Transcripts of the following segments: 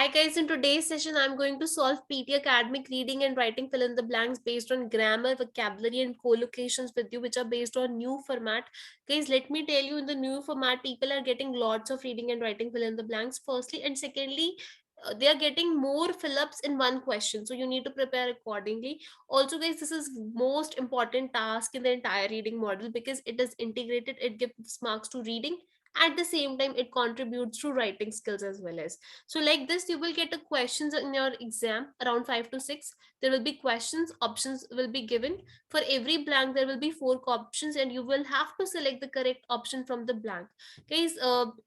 Hi guys, in today's session, I'm going to solve PTE academic reading and writing fill in the blanks based on grammar, vocabulary, and collocations with you, which are based on new format. Guys, let me tell you, in the new format, people are getting lots of reading and writing fill in the blanks, firstly, and secondly, they are getting more fill-ups in one question, so you need to prepare accordingly. Also guys, this is most important task in the entire reading model because it is integrated. It gives marks to reading, at the same time it contributes to writing skills as well. As so like this, you will get a questions in your exam around 5 to 6. There will be questions, options will be given. For every blank there will be 4 options and you will have to select the correct option from the blank. Guys,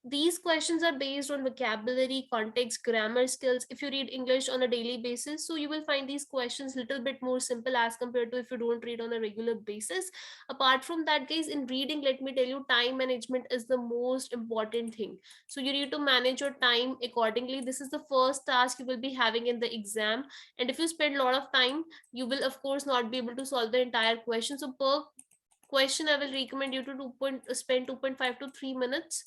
these questions are based on vocabulary, context, grammar skills. If you read English on a daily basis, so you will find these questions little bit more simple as compared to if you don't read on a regular basis. Apart from that guys, in reading, let me tell you, time management is the most important thing. So you need to manage your time accordingly. This is the first task you will be having in the exam, and if you spend a lot of time, you will of course not be able to solve the entire question. So per question I will recommend you to spend 2.5 to 3 minutes.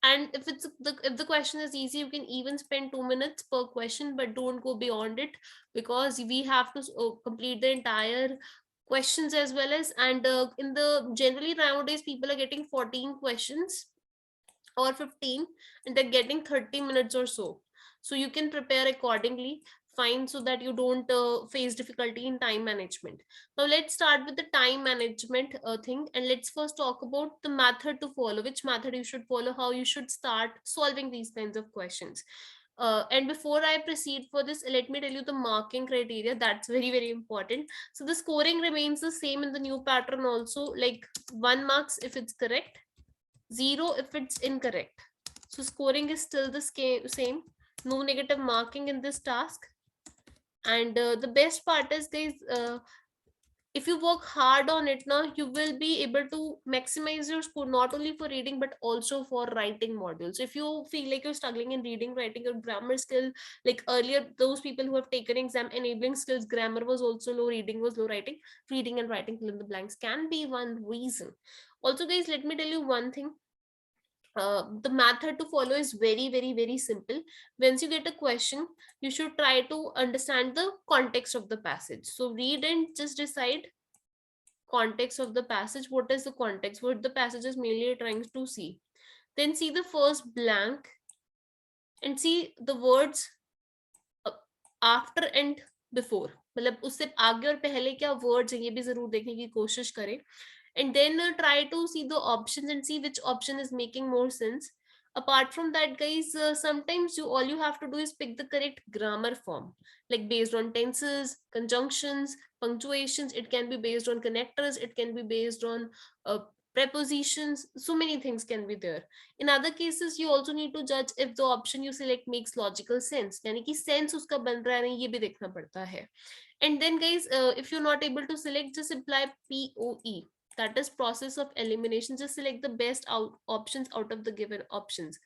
And if the question is easy, you can even spend 2 minutes per question, but don't go beyond it, because we have to complete the entire questions as well. As and in the generally nowadays people are getting 14 questions or 15, and they're getting 30 minutes or so. So you can prepare accordingly, fine, so that you don't face difficulty in time management. Now let's start with the time management thing, and let's first talk about the method to follow, which method you should follow, how you should start solving these kinds of questions. And before I proceed for this, let me tell you the marking criteria. That's very, very important. So the scoring remains the same in the new pattern also, like 1 marks if it's correct, 0 if it's incorrect. So scoring is still the same. No negative marking in this task. And the best part is guys, if you work hard on it now, you will be able to maximize your score not only for reading but also for writing modules. If you feel like you're struggling in reading, writing, or grammar skill, like earlier those people who have taken exam enabling skills, grammar was also low, reading was low, reading and writing fill in the blanks can be one reason. Also guys, let me tell you one thing. The method to follow is very, very, very simple. Once you get a question, you should try to understand the context of the passage. So read and just decide context of the passage. What is the context, what the passage is mainly trying to see. Then see the first blank and see the words after and before. मतलब उससे आगे और पहले क्या words हैं, ये भी जरूर देखने की कोशिश करें. And then try to see the options and see which option is making more sense. Apart from that guys, sometimes all you have to do is pick the correct grammar form, like based on tenses, conjunctions, punctuations. It can be based on connectors, it can be based on prepositions. So many things can be there. In other cases, you also need to judge if the option you select makes logical sense, यानी कि sense उसका बन रहा है नहीं, ये भी देखना पड़ता है. And then guys, if you're not able to select, just apply POE, that is process of elimination. Just select the best options out of the given options.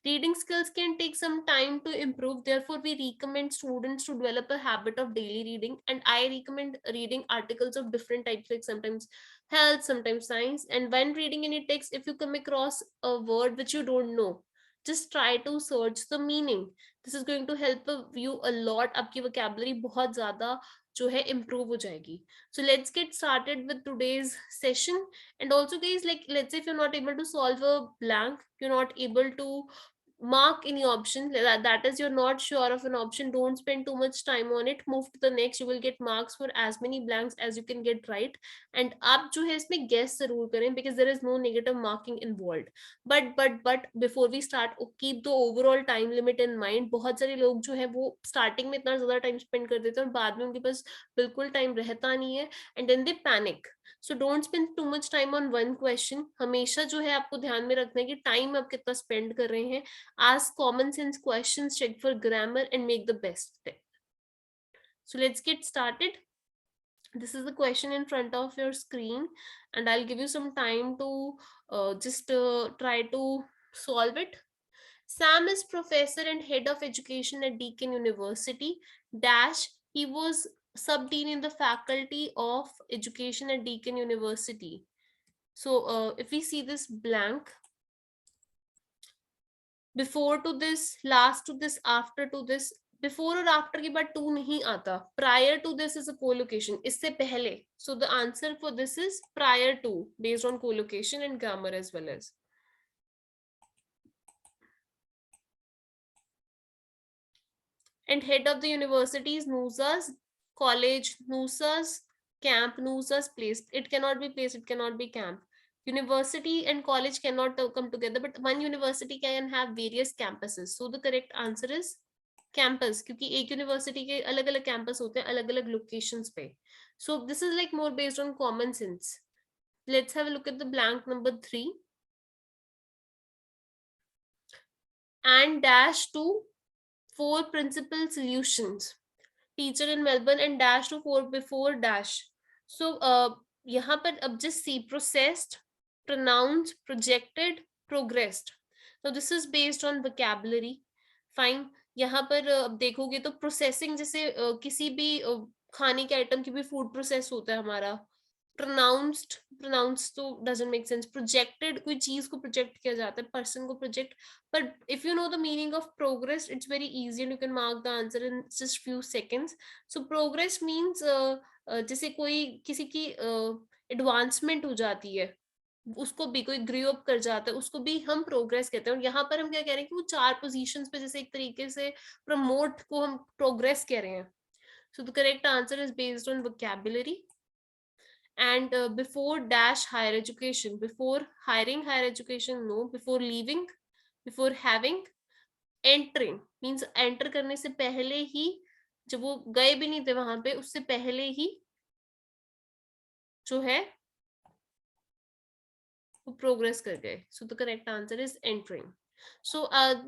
Reading skills can take some time to improve, therefore we recommend students to develop a habit of daily reading, and I recommend reading articles of different types, like sometimes health, sometimes science. And when reading any text, if you come across a word which you don't know, just try to search the meaning. This is going to help you a lot. आपकी vocabulary बहुत ज़्यादा जो है improve हो जाएगी. So let's get started with today's session. And also guys, like let's say if you're not able to solve a blank, you're not able to mark any option, that is you're not sure of an option, don't spend too much time on it, move to the next. You will get marks for as many blanks as you can get right. And आप जो है इसमें guess जरूर करें, because there is no negative marking involved. But before we start, keep the overall time limit in mind. बहुत सारे लोग जो है वो starting में इतना ज़्यादा time spend कर देते हैं और बाद में उनके पास बिल्कुल time रहता नहीं है, and then they panic. So don't spend too much time on one question. हमेशा जो है आपको ध्यान में रखना है कि time आप कितना spend कर रहे हैं. Ask common sense questions, check for grammar, and make the best of it. So let's get started. This is the question in front of your screen, and I'll give you some time to just try to solve it. Sam is professor and head of education at Deakin University. Dash, he was sub-dean in the faculty of education at Deakin University. So if we see this blank, before to this, last to this, after to this. Before और after के बाद to नहीं आता, prior to this is a collocation, इससे पहले। So the answer for this is prior to, based on collocation and grammar as well as. And head of the university is NUSA's, college NUSA's, camp NUSA's place. It cannot be place, it cannot be camp. University and college cannot come together, but one university can have various campuses. So the correct answer is campus, क्योंकि एक university के अलग अलग campus होते हैं अलग अलग locations पे. So this is like more based on common sense. Let's have a look at the blank number 3. And dash to 4 principal solutions. Teacher in Melbourne and dash to 4 before dash. So यहाँ पर अब just see processed, pronounced, projected, progressed. So this is based on vocabulary. Fine. यहाँ पर अब देखोगे तो processing, जैसे किसी भी खाने के आइटम की भी फूड प्रोसेस होता है हमारा. प्रोनाउंस्ड तो डजंट मेक सेंस. प्रोजेक्टेड, कोई चीज को प्रोजेक्ट किया जाता है, पर्सन को project. but if you know the meaning of progress, it's very easy and you can mark the answer in just few seconds. So progress means जैसे कोई किसी की एडवांसमेंट हो जाती है, उसको भी कोई ग्रो अप कर जाता है, उसको भी हम प्रोग्रेस कहते हैं. और यहाँ पर हम क्या कह रहे हैं कि वो 4 पोजीशंस पे जैसे एक तरीके से प्रमोट को हम प्रोग्रेस कह रहे हैं. So the correct answer is based on vocabulary. And before dash higher education, before hiring higher education, no. Before leaving, before having, entering means enter करने से पहले ही, जब वो गए भी नहीं थे वहां पे, उससे पहले ही जो है वो प्रोग्रेस कर गए. So the correct answer is entering. So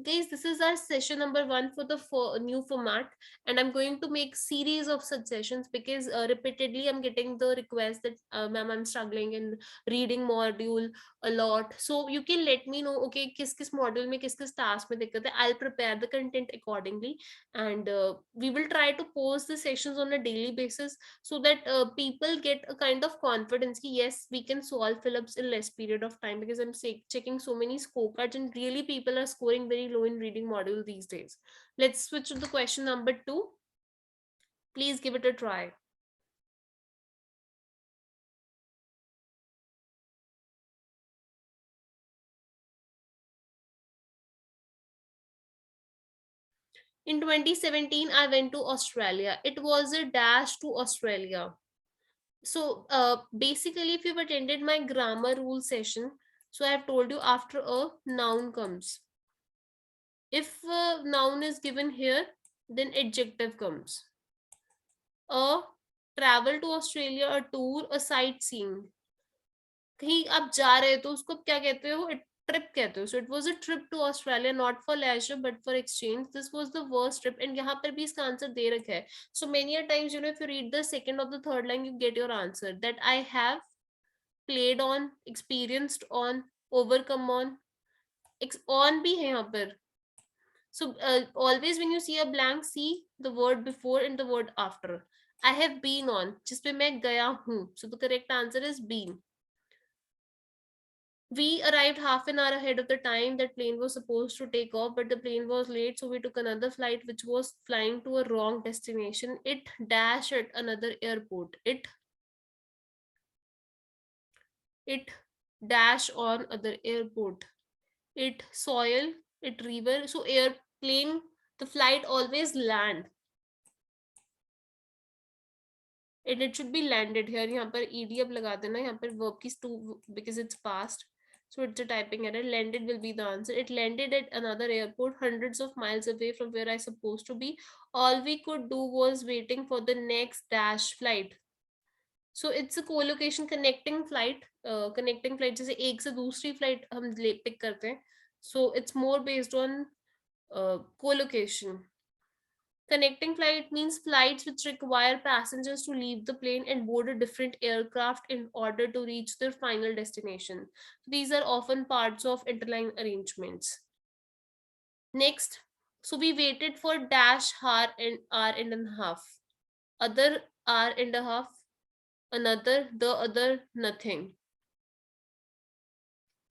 guys, this is our session number 1 for the new format, and I'm going to make series of such sessions because repeatedly I'm getting the request that ma'am, I'm struggling in reading module a lot. So you can let me know, okay, किस module में किस task में दिक्कत है. I'll prepare the content accordingly, and we will try to post the sessions on a daily basis so that people get a kind of confidence कि yes, we can solve fill-ups in less period of time, because I'm checking so many scorecards and really people are scoring very low in reading module these days. Let's switch to the question number 2. Please give it a try. In 2017, I went to Australia. It was a dash to Australia. So basically, if you've attended my grammar rule session, so I have told you after a noun comes. If a noun is given here, then adjective comes. A travel to Australia, a tour, a sightseeing. कहीं आप जा रहे हो तो उसको क्या कहते हो? ट्रिप कहते हो. So it was a trip to Australia, not for leisure but for exchange. This was the worst trip. And यहाँ पर भी इसका आंसर दे रखा है. So many a times, you know, if you read the second और the third line, you get your answer that I have played on, experienced on, overcome on. On भी है यहाँ पर. So always when you see a blank, see the word before and the word after. I have been on, जिसपे मैं गया हूँ. So the correct answer is been. We arrived half an hour ahead of the time that plane was supposed to take off, but the plane was late, so we took another flight which was flying to a wrong destination. It dashed at another airport. It dash on other airport. It soil, it river. So airplane, the flight always land. And it should be landed here. यहाँ पर ed अब लगा देना. यहाँ पर verb की to, because it's past. So it's a typing error. Landed will be the answer. It landed at another airport hundreds of miles away from where I supposed to be. All we could do was waiting for the next dash flight. So it's a co-location connecting flight. Connecting flight जैसे एक से दूसरी flight हम pick करते हैं. So it's more based on co-location. Connecting flight means flights which require passengers to leave the plane and board a different aircraft in order to reach their final destination. These are often parts of interline arrangements. Next, so we waited for dash hour and a half. Other hour and a half. Another, the other, nothing.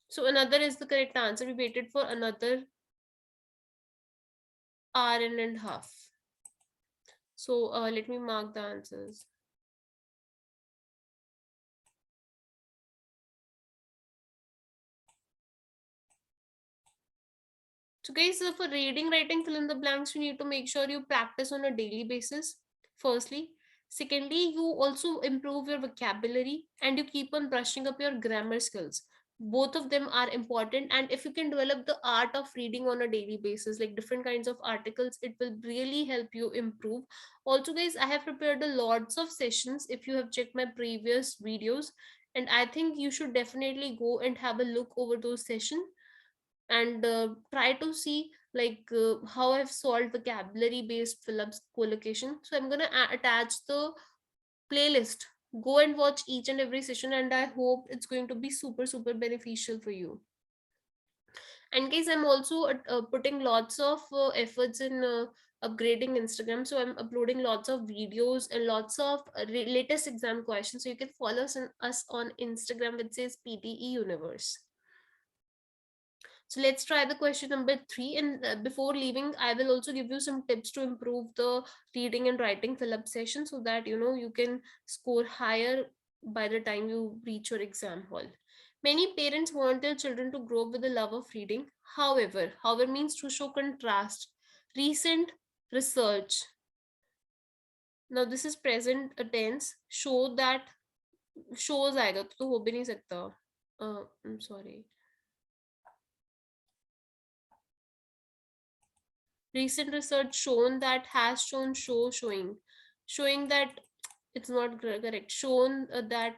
So another is the correct answer. We waited for another RN and half. So let me mark the answers. So guys, for reading, writing, fill in the blanks, you need to make sure you practice on a daily basis. Firstly. Secondly, you also improve your vocabulary and you keep on brushing up your grammar skills. Both of them are important, and if you can develop the art of reading on a daily basis, like different kinds of articles, it will really help you improve. Also, guys, I have prepared a lots of sessions if you have checked my previous videos, and I think you should definitely go and have a look over those sessions and try to see like how I've solved vocabulary based Phillips collocation. So I'm gonna attach the playlist. Go and watch each and every session, and I hope it's going to be super beneficial for you. And guys, I'm also putting lots of efforts in upgrading Instagram. So I'm uploading lots of videos and lots of latest exam questions. So you can follow us on Instagram, which says PTE Universe. So let's try the question number 3. And before leaving, I will also give you some tips to improve the reading and writing fill-up session so that you can score higher by the time you reach your exam hall. Many parents want their children to grow up with a love of reading. However means to show contrast. Recent research. Now this is present tense. Show that shows आएगा तो हो भी नहीं सकता. I'm sorry. Recent research shown that has shown showing that it's not correct, shown that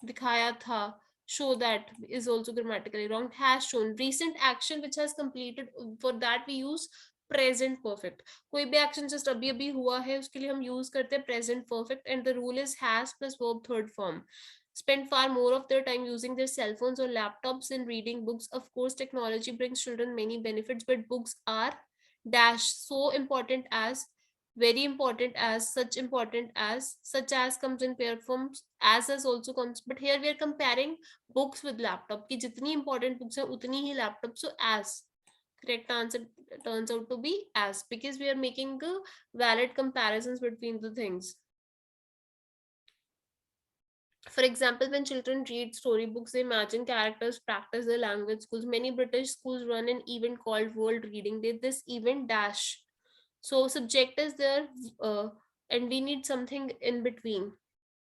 दिखाया था, show that is also grammatically wrong. Has shown recent action which has completed, for that we use present perfect. कोई भी action just अभी अभी हुआ है उसके लिए हम use करते हैं present perfect, and the rule is has plus verb third form. Spend far more of their time using their cell phones or laptops than reading books. Of course, technology brings children many benefits, but books are dash so important as, very important as, such important as, such as comes in pair forms, as also comes, but here we are comparing books with laptop ki jitni important books hai utni hi laptop. So as correct answer turns out to be as, because we are making valid comparisons between the things. For example, when children read storybooks, they imagine characters, practice their language. Schools, many British schools run an event called World Reading Day. This event dash. So subject is there, and we need something in between.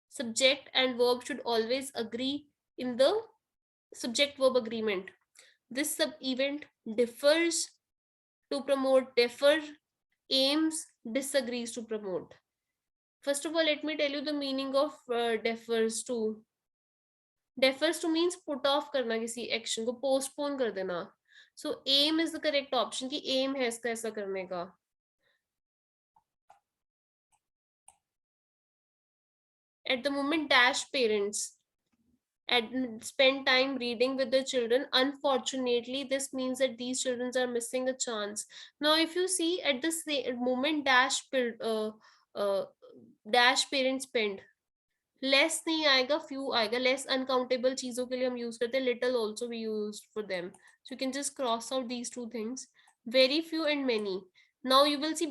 Subject and verb should always agree in the subject verb agreement. This sub event differs to promote, differ, aims, disagrees to promote. First of all, let me tell you the meaning of differs to. Defers to means put off करना किसी action को, postpone कर देना. So aim is the correct option कि aim है इसका ऐसा करने का. At the moment dash parents and spend time reading with their children. Unfortunately, this means that these children are missing a chance. Now if you see at the moment uh, dash parents spend, less नहीं आएगा, few आएगा. Less uncountable चीजों के लिए हम use करते हैं, little also we use for them. So you can just cross out these two things. Very few and many. Now you will see,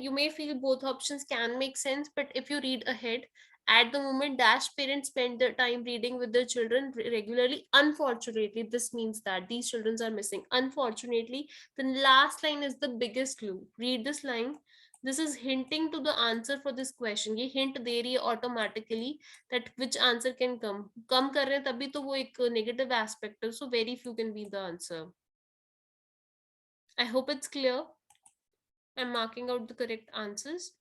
you may feel both options can make sense, but if you read ahead, at the moment dash parents spend their time reading with their children regularly. Unfortunately, this means that these children are missing. Unfortunately, the last line is the biggest clue. Read this line. This is hinting to the answer for this question. ये hint दे रही है automatically that which answer can come. कम कर रहे हैं तभी तो वो एक negative aspect है. So very few can be the answer. I hope it's clear. I'm marking out the correct answers.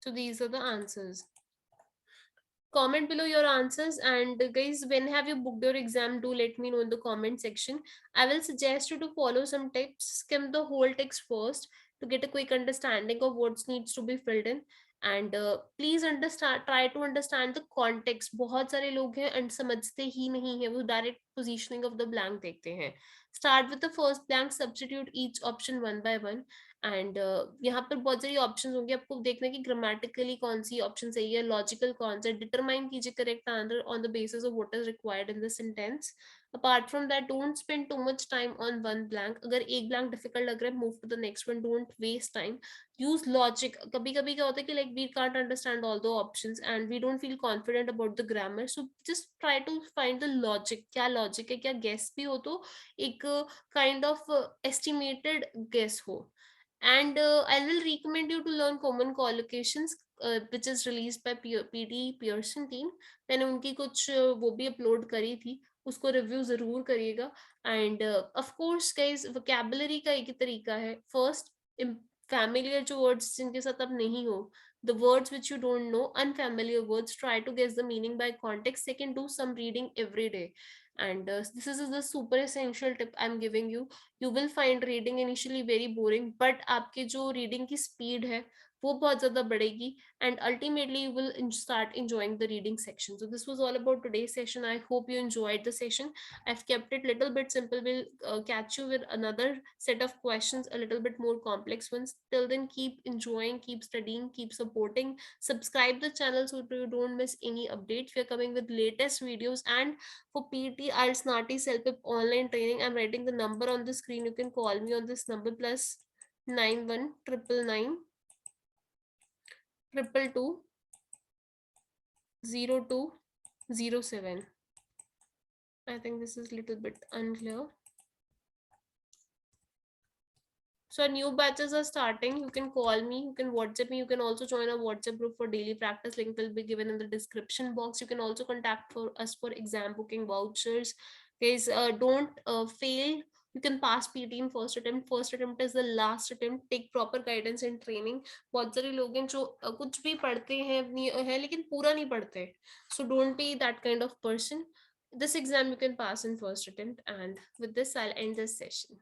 So these are the answers. Comment below your answers, and guys, when have you booked your exam, do let me know in the comment section. I will suggest you to follow some tips. Skim the whole text first to get a quick understanding of what needs to be filled in, and please understand, try to understand the context. बहुत सारे लोग हैं and समझते ही नहीं है, वो direct positioning of the blank देखते हैं. Start with the first blank, substitute each option one by one. And यहाँ पर बहुत सारी ऑप्शंस होंगे, आपको देखना है कि ग्रामेटिकली कौन सी ऑप्शन सही है, लॉजिकल कौन सा. डिटरमाइन कीजिए correct answer on the basis of what is required in the sentence. Apart from that, don't spend too much time on one blank. अगर एक ब्लैंक डिफिकल्ट लग रहा है, move to the next one. Don't waste time. Use logic. कभी कभी क्या होता है कि like we can't understand all the options and we don't feel confident about the grammar, so just try to find the logic. क्या logic है, क्या guess भी हो तो एक काइंड ऑफ एस्टिमेटेड गेस हो. And I will recommend you to learn common collocations, which is released by PTE Pearson team. मैंने उनकी कुछ वो भी अपलोड करी थी, उसको रिव्यू जरूर करिएगा. End of course guys, vocabulary का एक ही तरीका है. फर्स्ट, फैमिलियर जो वर्ड्स जिनके साथ आप नहीं हो, the words which you don't know, unfamiliar words, try to guess the meaning by context. Second, do some reading every day. And this is the super essential tip I'm giving you. You will find reading initially very boring, but आपके जो reading की speed है वो बहुत ज़्यादा बढ़ेगी, and ultimately you will start enjoying the reading section. So this was all about today's session. I hope you enjoyed the session. I've kept it little bit simple. We'll catch you with another set of questions, a little bit more complex ones. Till then, keep enjoying, keep studying, keep supporting. Subscribe the channel so you don't miss any updates. We are coming with latest videos. And for PT IELTS NAATI self-pip online training, I'm writing the number on the screen. You can call me on this number, plus 91 222 0207. I think this is a little bit unclear. So new batches are starting. You can call me, you can WhatsApp me, you can also join a WhatsApp group for daily practice. Link will be given in the description box. You can also contact for us for exam booking vouchers. Guys, don't fail. You can pass PT in first attempt. First attempt is the last attempt. Take proper guidance and training. बहुत सारे लोग हैं जो कुछ भी पढ़ते हैं लेकिन पूरा नहीं पढ़ते. So don't be that kind of person. This exam you can pass in first attempt. And with this, I'll end this session.